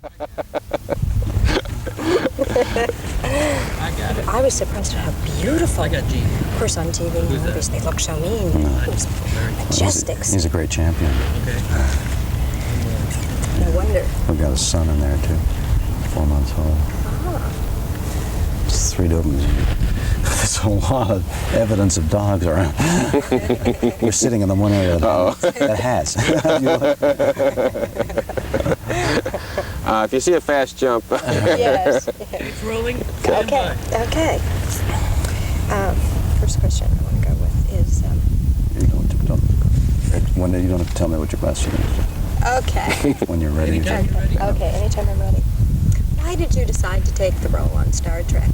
I got it. I was surprised at how beautiful. I got Gene. Of course, on TV, movies, they look so mean. It was majestic. He's a great champion. Okay. No wonder. We've got a son in there, too. 4 months old. Just 3 Dobermans. There's a lot of evidence of dogs around. We're sitting in the one area that has. If you see a fast jump. Yes. It's rolling. Okay. Okay. First question I want to go with is. You don't have to tell me what your question is. Okay. When you're ready. Anytime you're ready. Okay. Anytime I'm ready. Why did you decide to take the role on Star Trek?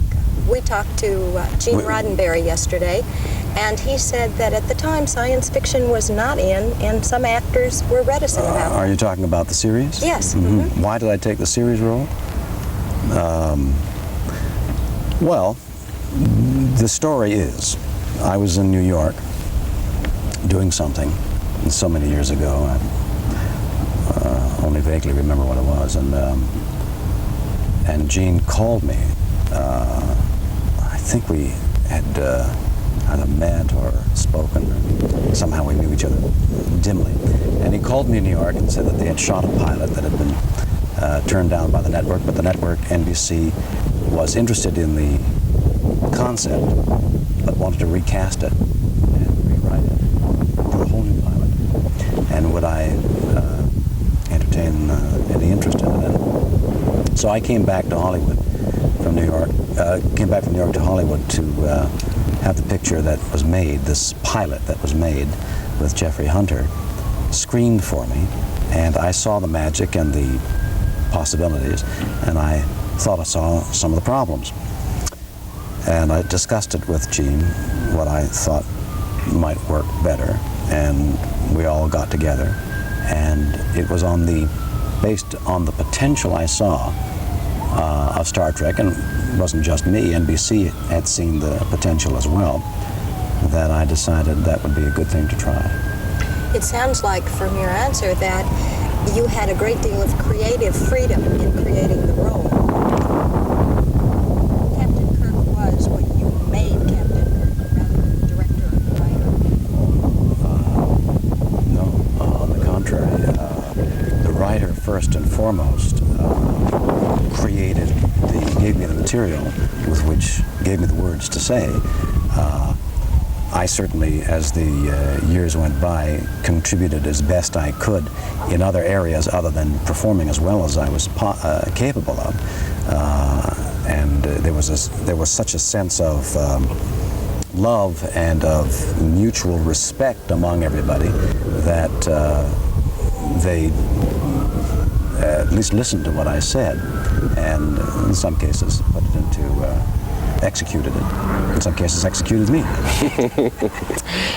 We talked to Gene Roddenberry yesterday, and he said that at the time science fiction was not in, and some actors were reticent about it. Are you talking about the series? Yes. Mm-hmm. Mm-hmm. Why did I take the series role? Well, the story is, I was in New York doing something so many years ago. I only vaguely remember what it was, and Gene called me. I think we had either met or spoken, or somehow we knew each other dimly. And he called me in New York and said that they had shot a pilot that had been turned down by the network, but the network, NBC, was interested in the concept, but wanted to recast it and rewrite it, do a whole new pilot. And would I entertain any interest in it? And so I came back to Hollywood from New York, came back from New York to Hollywood to have the picture that was made, this pilot that was made with Jeffrey Hunter, screened for me, and I saw the magic and the possibilities, and I thought I saw some of the problems. And I discussed it with Gene, what I thought might work better, and we all got together, and it was based on the potential I saw of Star Trek, and it wasn't just me, NBC had seen the potential as well, that I decided that would be a good thing to try. It sounds like from your answer that you had a great deal of creative freedom in creating the role. Captain Kirk was what you made Captain Kirk, rather than the director or the writer. No, on the contrary. The writer, first and foremost, gave me the material with which gave me the words to say. I certainly, as the years went by, contributed as best I could in other areas other than performing as well as I was capable of. And there was such a sense of love and of mutual respect among everybody that they at least listened to what I said, and in some cases put it executed it. In some cases executed me.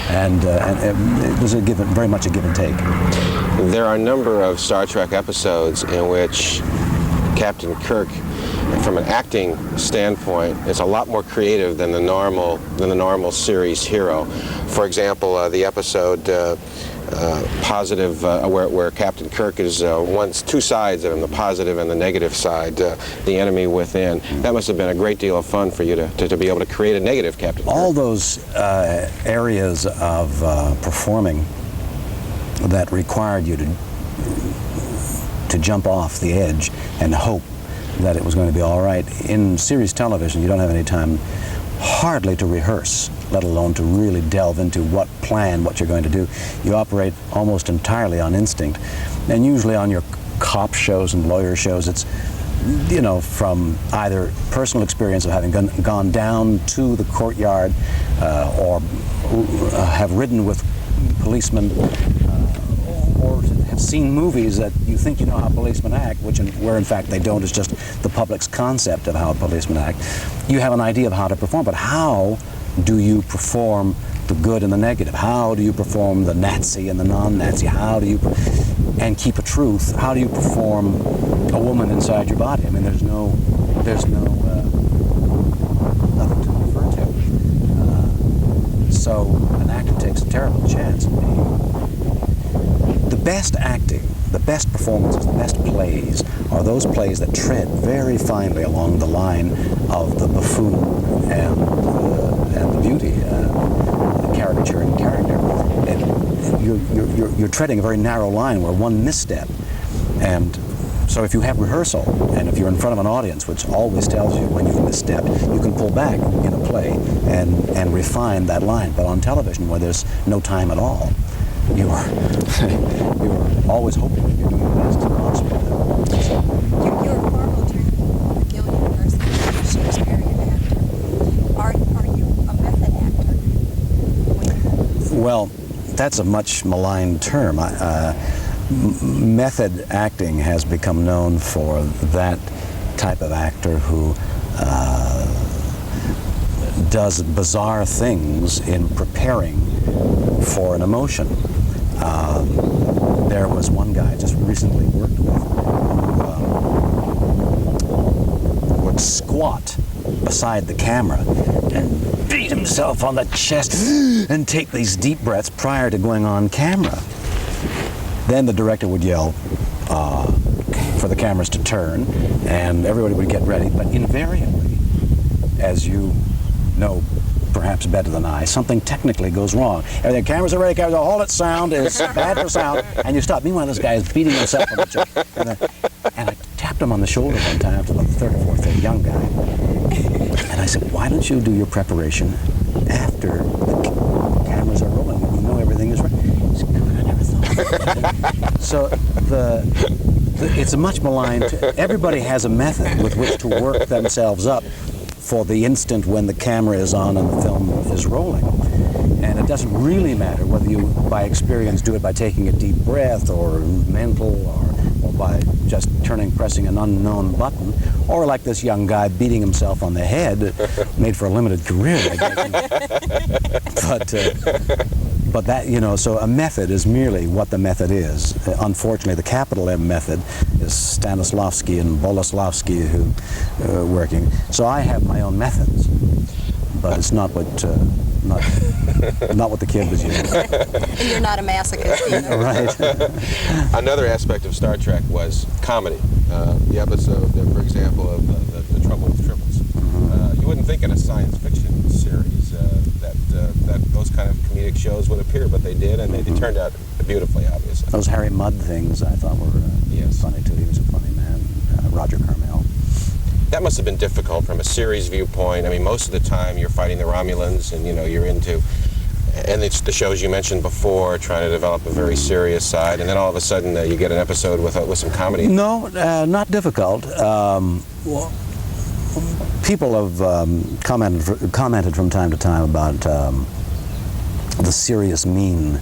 and it was very much a give and take. There are a number of Star Trek episodes in which Captain Kirk, from an acting standpoint, is a lot more creative than the normal series hero. For example, the episode Positive, where Captain Kirk is two sides of him, the positive and the negative side, the enemy within. That must have been a great deal of fun for you to be able to create a negative Captain Kirk. All those areas of performing that required you to jump off the edge and hope that it was going to be all right. In series television, you don't have any time hardly to rehearse, let alone to really delve into what you're going to do. You operate almost entirely on instinct. And usually on your cop shows and lawyer shows, it's, from either personal experience of having gone down to the courtyard or have ridden with policemen or have seen movies that you think you know how policemen act, where in fact they don't. It's just the public's concept of how a policeman act. You have an idea of how to perform, but how do you perform the good and the negative? How do you perform the Nazi and the non-Nazi? And keep a truth? How do you perform a woman inside your body? I mean, there's nothing to refer to. So an actor takes a terrible chance of being. The best acting the best performances, the best plays, are those plays that tread very finely along the line of the buffoon and the beauty, caricature and character. And you're treading a very narrow line where one misstep. And so if you have rehearsal, and if you're in front of an audience, which always tells you when you've misstepped, you can pull back in a play and refine that line. But on television, where there's no time at all, you're always hoping that you're doing the best possible. You're a formal trained McGill University Shakespearean actor. Are you a method actor? Well, that's a much maligned term. Method acting has become known for that type of actor who does bizarre things in preparing for an emotion. There was one guy I just recently worked with who would squat beside the camera and beat himself on the chest and take these deep breaths prior to going on camera. Then the director would yell for the cameras to turn, and everybody would get ready. But invariably, as you know perhaps better than I, something technically goes wrong. Everything, cameras are ready, cameras are all, it's sound, it's bad for sound, and you stop. Meanwhile, this guy is beating himself on the chest. And I tapped him on the shoulder one time after the third or fourth day, young guy. And I said, why don't you do your preparation after the cameras are rolling when you know everything is right? He said, God, I never thought of that. So it's a much maligned, everybody has a method with which to work themselves up for the instant when the camera is on and the film is rolling. And it doesn't really matter whether you, by experience, do it by taking a deep breath or mental or by just pressing an unknown button, or like this young guy beating himself on the head, made for a limited career, I guess. But that, you know, so a method is merely what the method is. Unfortunately, the capital M method is Stanislavski and Boleslavsky who working. So I have my own methods, but it's not what not what the kid was using. And you're not a masochist either. Right. Another aspect of Star Trek was comedy. The episode, for example, of the Trouble with Triples. You wouldn't think in a science fiction series that those kind of comedic shows would appear, but they did, and they turned out beautifully, obviously. Those Harry Mudd things I thought were funny too. He was a funny man, Roger Carmel. That must have been difficult from a series viewpoint. I mean, most of the time you're fighting the Romulans, and you're into, and it's the shows you mentioned before, trying to develop a very serious side, and then all of a sudden you get an episode with some comedy. No, not difficult. People have commented from time to time about the serious mean.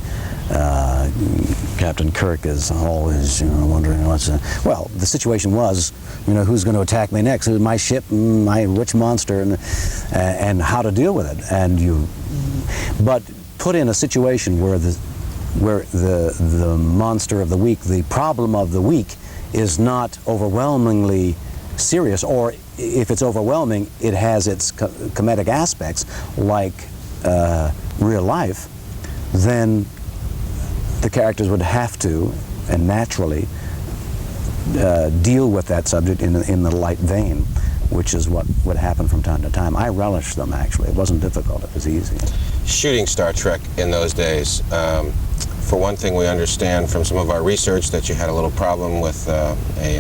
Captain Kirk is always, wondering what's. Well, the situation was, who's going to attack me next? Who's my ship, my which monster, and how to deal with it. But put in a situation where the monster of the week, the problem of the week, is not overwhelmingly serious, or if it's overwhelming, it has its comedic aspects like real life, then the characters would have to, and naturally, deal with that subject in the light vein, which is what would happen from time to time. I relished them, actually. It wasn't difficult, it was easy. Shooting Star Trek in those days, for one thing, we understand from some of our research that you had a little problem with a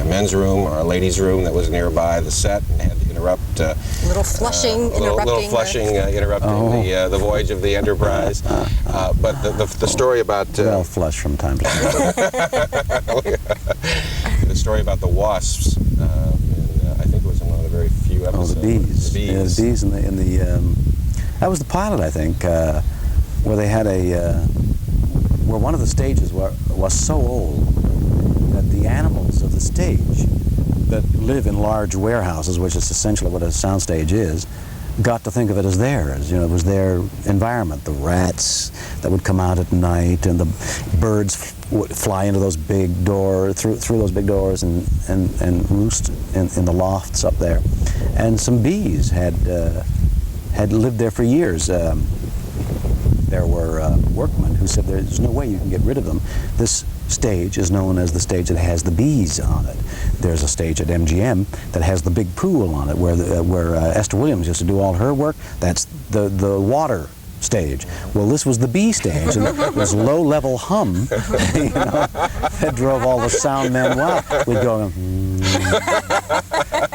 men's room or a ladies' room that was nearby the set and had to interrupt. Little flushing, interrupting the voyage of the Enterprise. But the story about... Well, flush from time to time. The story about the wasps, I think it was in one of the very few episodes. Oh, the bees. The bees. Yeah, the bees in the that was the pilot, I think, where they had where one of the stages was so old that the animals of the stage that live in large warehouses, which is essentially what a soundstage is, got to think of it as theirs. It was their environment. The rats that would come out at night, and the birds would fly into those big doors, through those big doors, and roost in the lofts up there. And some bees had lived there for years. there were workmen who said there's no way you can get rid of them. This stage is known as the stage that has the bees on it. There's a stage at MGM that has the big pool on it, where Esther Williams used to do all her work. That's the water stage. Well, this was the B stage, and it was low-level hum, you know, that drove all the sound men wild. We'd go,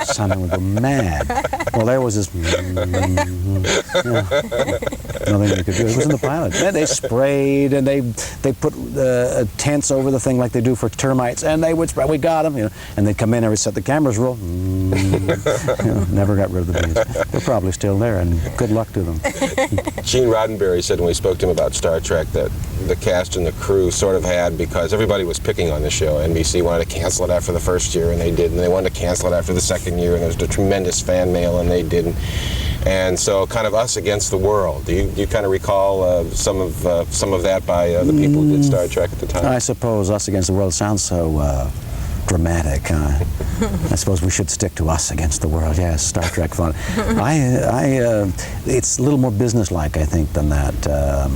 sound would go mad. Well, there was this, nothing they could do. It was in the pilot. And they sprayed, and they put tents over the thing like they do for termites, and they would spray. We got them, you know, and they'd come in and set the cameras roll. You know, never got rid of the bees. They're probably still there, and good luck to them. Gene Roddenberry said when we spoke to him about Star Trek that the cast and the crew sort of had, because everybody was picking on the show. NBC wanted to cancel it after the first year, and they did, and they wanted to cancel it after the second year, and there was a tremendous fan mail, and they didn't. And so, kind of us against the world. Do you kind of recall some of that by the people who did Star Trek at the time? I suppose us against the world sounds so dramatic. I suppose we should stick to us against the world. Yes, Star Trek fun. It's a little more businesslike, I think, than that.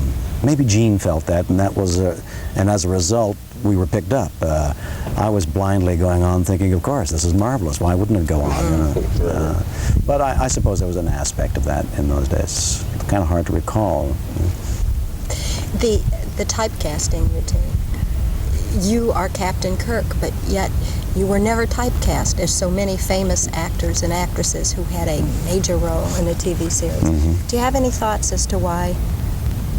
Maybe Gene felt that, and that was, and as a result, we were picked up. I was blindly going on thinking, of course, this is marvelous. Why wouldn't it go on? You know? But I suppose there was an aspect of that in those days. It's kind of hard to recall. The typecasting routine. You are Captain Kirk, but yet you were never typecast as so many famous actors and actresses who had a major role in a TV series. Mm-hmm. Do you have any thoughts as to why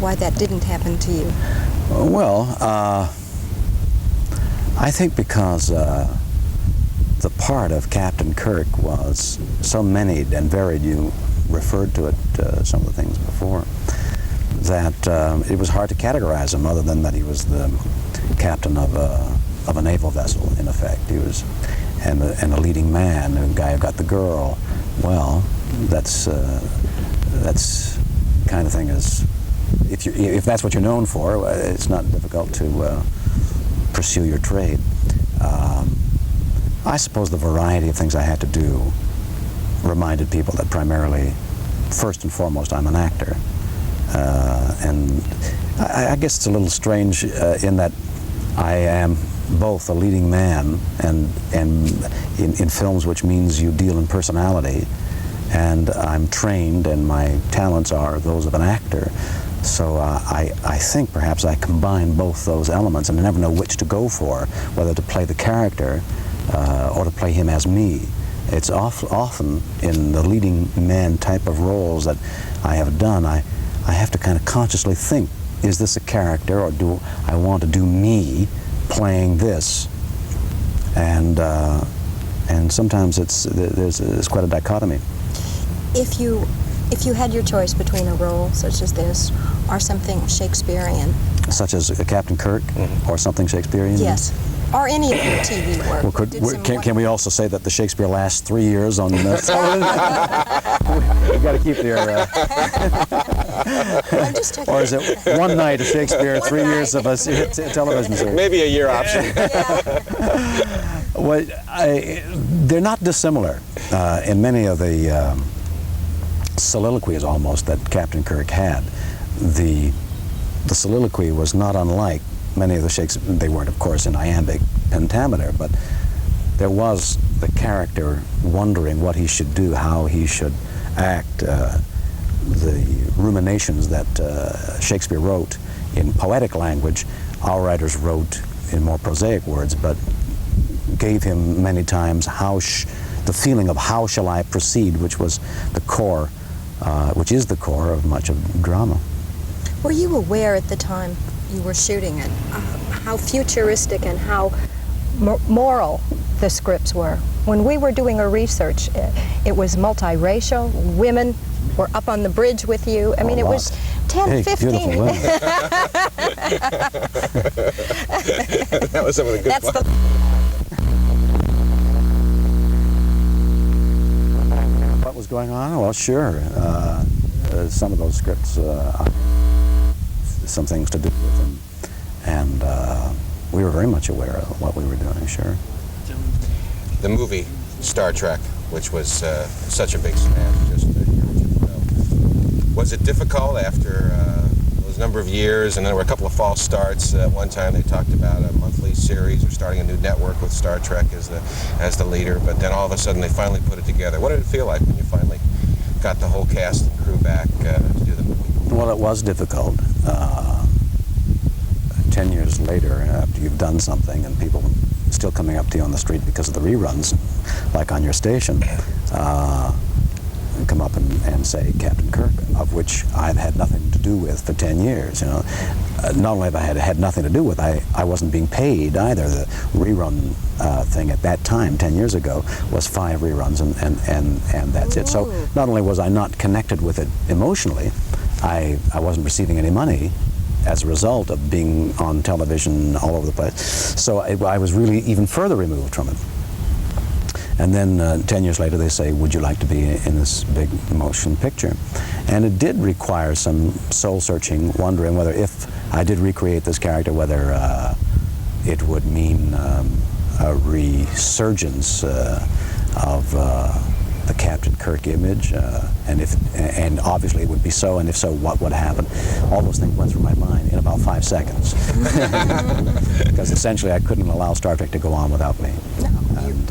that didn't happen to you? Well, I think because the part of Captain Kirk was so many and varied. You referred to it, some of the things before, that it was hard to categorize him other than that he was the captain of a naval vessel, in effect. He was, and a leading man, a guy who got the girl. Well, that's kind of thing is, if that's what you're known for, it's not difficult to pursue your trade. I suppose the variety of things I had to do reminded people that primarily, first and foremost, I'm an actor. And I guess it's a little strange in that I am both a leading man and in films, which means you deal in personality, and I'm trained and my talents are those of an actor. So I think perhaps I combine both those elements, and I never know which to go for, whether to play the character or to play him as me. It's often in the leading man type of roles that I have done, I have to kind of consciously think, is this a character, or do I want to do me playing this? And sometimes there's quite a dichotomy. If you had your choice between a role such as this or something Shakespearean, such as Captain Kirk, mm-hmm. or something Shakespearean? Yes. Or any of your TV work. Well, can we also say that the Shakespeare lasts 3 years on the We've got to keep their... I'm just talking. Or is it one night of Shakespeare, 3 years of a television series? Maybe a year option. Yeah. Well, they're not dissimilar in many of the soliloquies almost that Captain Kirk had. The soliloquy was not unlike many of the Shakespeare. They weren't, of course, in iambic pentameter, but there was the character wondering what he should do, how he should act. The ruminations that Shakespeare wrote in poetic language, our writers wrote in more prosaic words, but gave him many times the feeling of how shall I proceed, which was the core, which is the core of much of drama. Were you aware at the time you were shooting it how futuristic and how moral the scripts were? When we were doing our research, it was multiracial. Women were up on the bridge with you. I mean, it was 10, 15. That was some of the good parts. What was going on? Well, sure. Some of those scripts, some things to do with them. And we were very much aware of what we were doing, sure. The movie Star Trek, which was such a big smash just a year or two ago, was it difficult after those was a number of years, and there were a couple of false starts. At one time they talked about a monthly series or starting a new network with Star Trek as the leader, but then all of a sudden they finally put it together. What did it feel like when you finally got the whole cast and crew back to do the movie? Well, it was difficult. 10 years later, after you've done something and people still coming up to you on the street because of the reruns, like on your station, come up and say Captain Kirk, of which I've had nothing to do with for 10 years. You know, not only have I had nothing to do with, I wasn't being paid either. The rerun thing at that time, 10 years ago, was 5 reruns, and that's it. So not only was I not connected with it emotionally, I wasn't receiving any money as a result of being on television all over the place. So I was really even further removed from it. And then 10 years later they say, would you like to be in this big motion picture? And it did require some soul-searching, wondering whether if I did recreate this character, whether it would mean a resurgence of the Captain Kirk image, and obviously it would be so, and if so, what would happen? All those things went through my mind in about 5 seconds. Because essentially I couldn't allow Star Trek to go on without me. No. And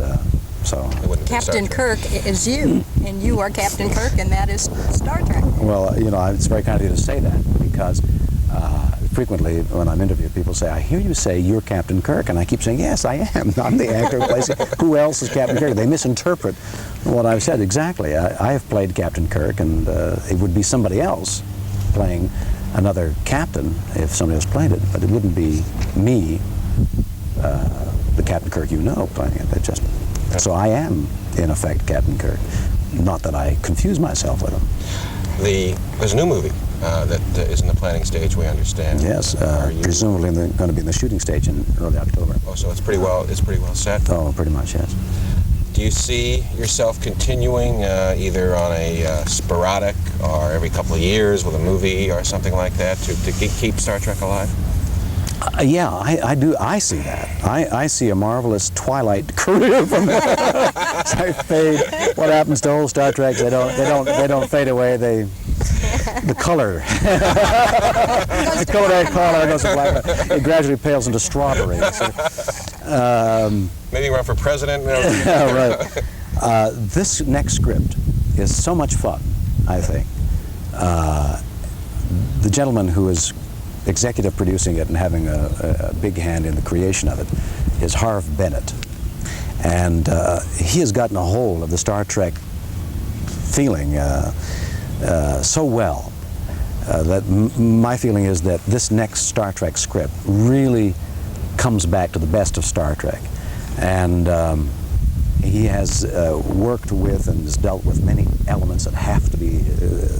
so Captain Kirk is you, and you are Captain Kirk, and that is Star Trek. Well, you know, it's very kind of you to say that, because frequently when I'm interviewed, people say, I hear you say you're Captain Kirk, and I keep saying, yes, I am. I'm the actor who plays it. Who else is Captain Kirk? They misinterpret what I've said. Exactly. I have played Captain Kirk, and it would be somebody else playing another captain if somebody else played it, but it wouldn't be me, the Captain Kirk you know, playing it. It just, so I am, in effect, Captain Kirk. Not that I confuse myself with him. There's a new movie that is in the planning stage, we understand. Yes, presumably going to be in the shooting stage in early October. Oh, so it's pretty well set? Oh, pretty much, yes. Do you see yourself continuing either on a sporadic or every couple of years with a movie or something like that to keep Star Trek alive? Yeah, I do. I see that. I see a marvelous twilight career from it. I fade. What happens to old Star Trek? They don't fade away. The color, the Kodak color goes to black. It gradually pales into strawberry. So, maybe run for president. Right. This next script is so much fun. I think the gentleman who is executive producing it and having a big hand in the creation of it is Harv Bennett, and he has gotten a hold of the Star Trek feeling so well that my feeling is that this next Star Trek script really comes back to the best of Star Trek, and he has worked with and has dealt with many elements that have to be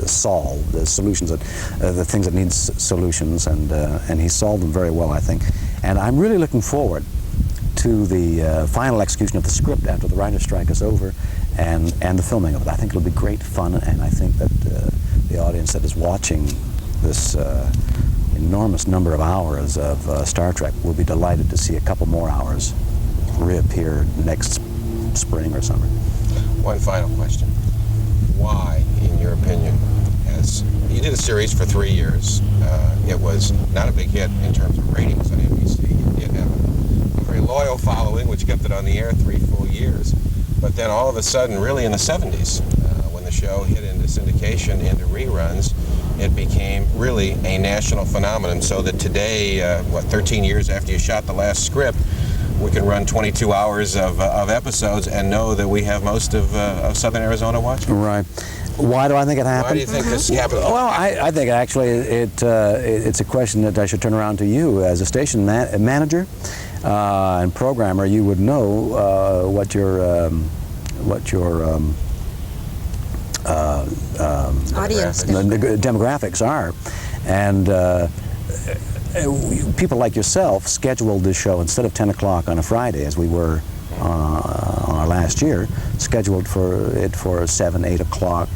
solved, the solutions that, the things that need solutions, and he solved them very well, I think. And I'm really looking forward to the final execution of the script after the writer's strike is over, and the filming of it. I think it'll be great fun, and I think that the audience that is watching this enormous number of hours of Star Trek will be delighted to see a couple more hours reappear next spring or summer. One final question. Why, in your opinion, you did a series for 3 years. It was not a big hit in terms of ratings on NBC. It did have a very loyal following, which kept it on the air 3 full years. But then all of a sudden, really in the 70s, when the show hit into syndication, into reruns, it became really a national phenomenon, so that today, 13 years after you shot the last script, we can run 22 hours of episodes and know that we have most of Southern Arizona watching. Right. Why do I think it happened? Why do you think this happened? Well, I think actually it's a question that I should turn around to you as a station manager and programmer. You would know what your Audience demographics are, and people like yourself scheduled this show instead of 10 o'clock on a Friday, as we were on our last year, scheduled for 7, 8 o'clock,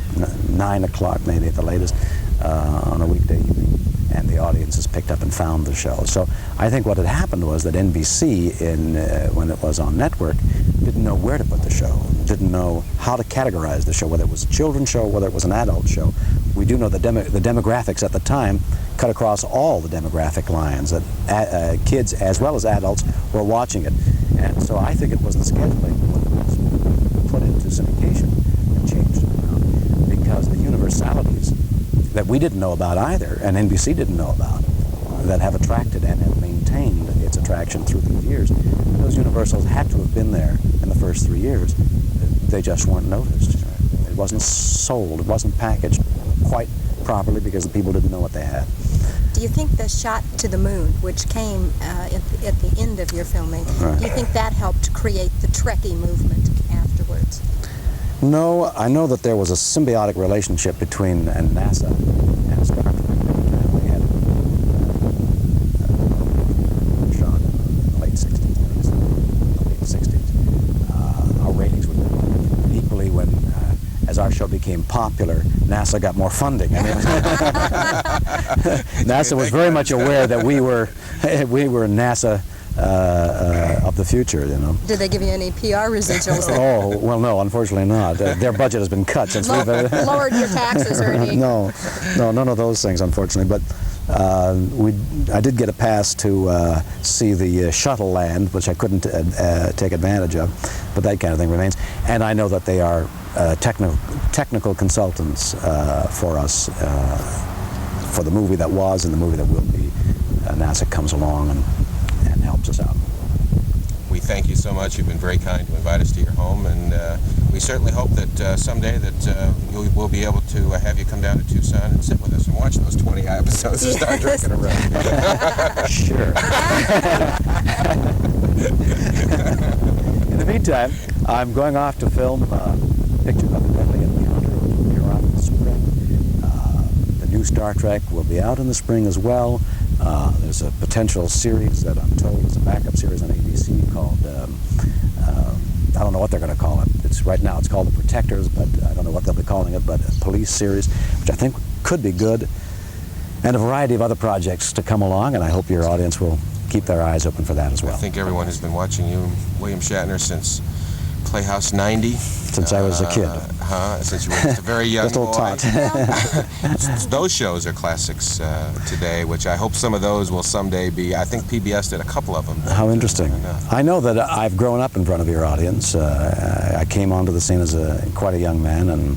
9 o'clock maybe at the latest on a weekday evening, and the audience has picked up and found the show. So I think what had happened was that NBC, when it was on network, didn't know where to put the show, didn't know how to categorize the show, whether it was a children's show, whether it was an adult show. We do know the demographics at the time cut across all the demographic lines, that kids as well as adults were watching it. And so I think it was the scheduling when it was put into syndication that changed it around, because the universalities that we didn't know about either, and NBC didn't know about, that have attracted and have maintained its attraction through these years, those universals had to have been there in the first 3 years. They just weren't noticed. It wasn't sold, it wasn't packaged quite properly because the people didn't know what they had. Do you think the shot to the moon, which came at the end of your filming, do you think that helped create the Trekkie movement afterwards? No, I know that there was a symbiotic relationship between NASA and Star Trek. We had shot in the late 60s. Our ratings were good. And equally, when as our show became popular, NASA got more funding. I mean, NASA was very much aware that we were NASA of the future, you know. Did they give you any PR residuals? Oh, well, no, unfortunately not. Their budget has been cut since we've... Lowered your taxes or anything? No, none of those things, unfortunately. But I did get a pass to see the shuttle land, which I couldn't take advantage of, but that kind of thing remains. And I know that they are technical consultants for us, for the movie that was and the movie that will be. NASA comes along and helps us out. We thank you so much. You've been very kind to invite us to your home, and we certainly hope that someday that we'll be able to have you come down to Tucson and sit with us and watch those 20 episodes of Star Trek in a row. Sure. In the meantime, I'm going off to film a picture of the Deadly Encounter here on in the spring. The new Star Trek will be out in the spring as well. There's a potential series that I'm told is a backup series on ABC called, I don't know what they're going to call it. Right now it's called The Protectors, but I don't know what they'll be calling it, but a police series, which I think could be good, and a variety of other projects to come along, and I hope your audience will keep their eyes open for that as well. I think everyone has been watching you, William Shatner, since Playhouse 90. Since I was a kid. Since you were just a very young Little boy. tot. Those shows are classics today, which I hope some of those will someday be. I think PBS did a couple of them. How interesting. I know that I've grown up in front of your audience. I came onto the scene as quite a young man and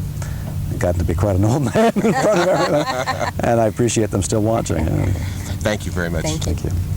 gotten to be quite an old man in front of everyone. And I appreciate them still watching. Thank you very much. Thank you. Thank you.